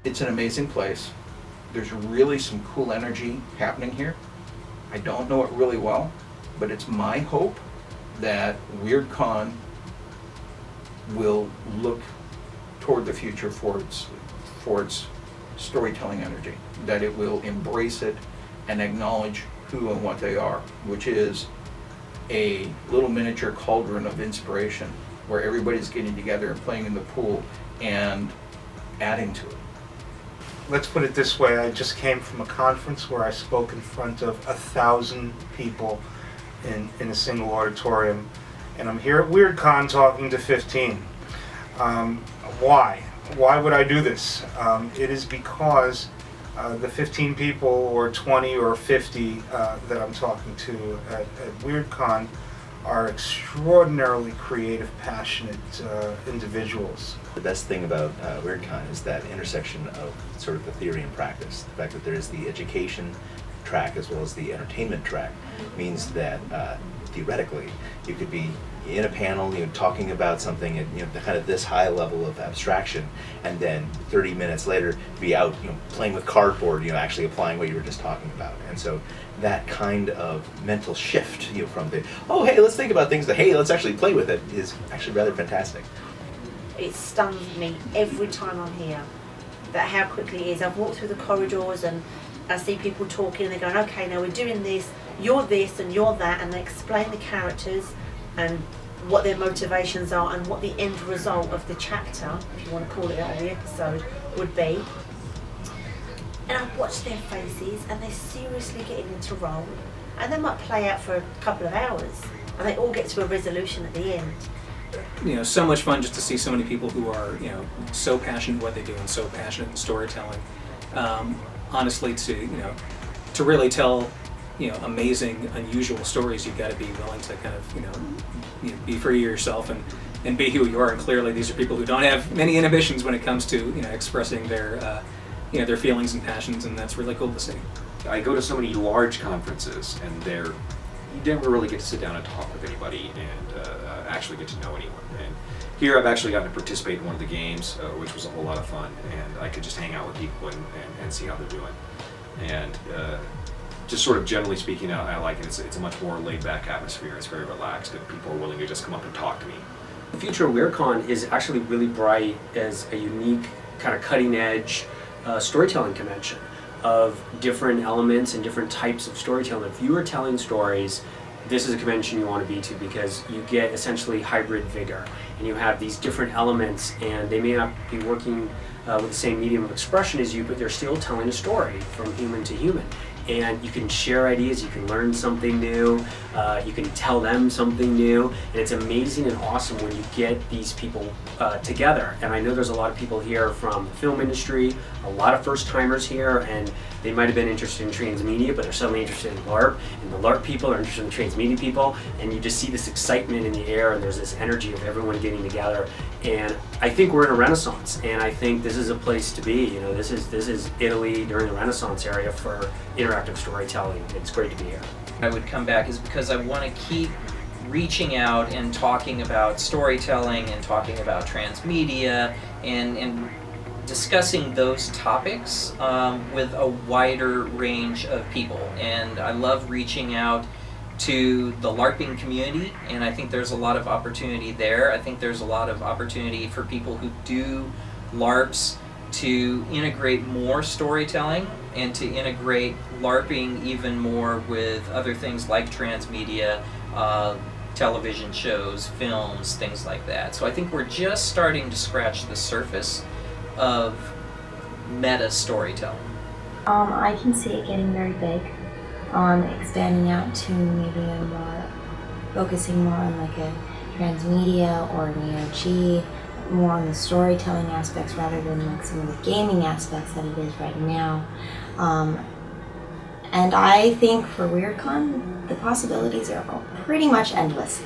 It's an amazing place. There's really some cool energy happening here. I don't know it really well, but it's my hope that WyrdCon will look toward the future for its storytelling energy, that it will embrace it and acknowledge who and what they are, which is a little miniature cauldron of inspiration where everybody's getting together and playing in the pool and adding to it. Let's put it this way, I just came from a conference where I spoke in front of 1,000 people in a single auditorium, and I'm here at WyrdCon talking to 15. Why? Why would I do this? It is because the 15 people or 20 or 50 that I'm talking to at WyrdCon are extraordinarily creative, passionate individuals. The best thing about WyrdCon is that intersection of sort of the theory and practice. The fact that there is the education track as well as the entertainment track means that theoretically you could be in a panel, talking about something at kind of this high level of abstraction, and then 30 minutes later be out playing with cardboard, actually applying what you were just talking about. And so that kind of mental shift from the oh hey let's think about things to hey let's actually play with it is actually rather fantastic. It stuns me every time I'm here that how quickly it is. I've walked through the corridors and I see people talking and they're going, okay, now we're doing this, you're this and you're that, and they explain the characters and what their motivations are and what the end result of the chapter, if you want to call it that, or the episode, would be. And I watch their faces and they're seriously getting into role, and they might play out for a couple of hours and they all get to a resolution at the end. So much fun just to see so many people who are, so passionate in what they do and so passionate in storytelling. Honestly, to really tell, amazing, unusual stories, you've got to be willing to kind of, be free of yourself and be who you are. And clearly, these are people who don't have many inhibitions when it comes to, expressing their, their feelings and passions, and that's really cool to see. I go to so many large conferences, and you never really get to sit down and talk with anybody and actually get to know anyone. And here I've actually gotten to participate in one of the games, which was a whole lot of fun, and I could just hang out with people and see how they're doing. And just sort of generally speaking, I like it. It's a much more laid-back atmosphere. It's very relaxed, and people are willing to just come up and talk to me. The future of WyrdCon is actually really bright as a unique, kind of cutting-edge storytelling convention of different elements and different types of storytelling. If you are telling stories, this is a convention you want to be to, because you get essentially hybrid vigor, and you have these different elements, and they may not be working with the same medium of expression as you, but they're still telling a story from human to human. And you can share ideas, you can learn something new, you can tell them something new, and it's amazing and awesome when you get these people together. And I know there's a lot of people here from the film industry, a lot of first-timers here, and they might have been interested in transmedia, but they're suddenly interested in LARP, and the LARP people are interested in transmedia people, and you just see this excitement in the air, and there's this energy of everyone getting together. And I think we're in a renaissance, and I think this is a place to be. This is Italy during the Renaissance area for interactive storytelling. It's great to be here. I would come back is because I want to keep reaching out and talking about storytelling and talking about transmedia and discussing those topics with a wider range of people. And I love reaching out to the LARPing community, and I think there's a lot of opportunity there. I think there's a lot of opportunity for people who do LARPs to integrate more storytelling and to integrate LARPing even more with other things like transmedia, television shows, films, things like that. So I think we're just starting to scratch the surface of meta storytelling. I can see it getting very big, expanding out to maybe a more, focusing more on like a transmedia or an EOG, more on the storytelling aspects rather than like some of the gaming aspects that it is right now. And I think for WyrdCon, the possibilities are pretty much endless.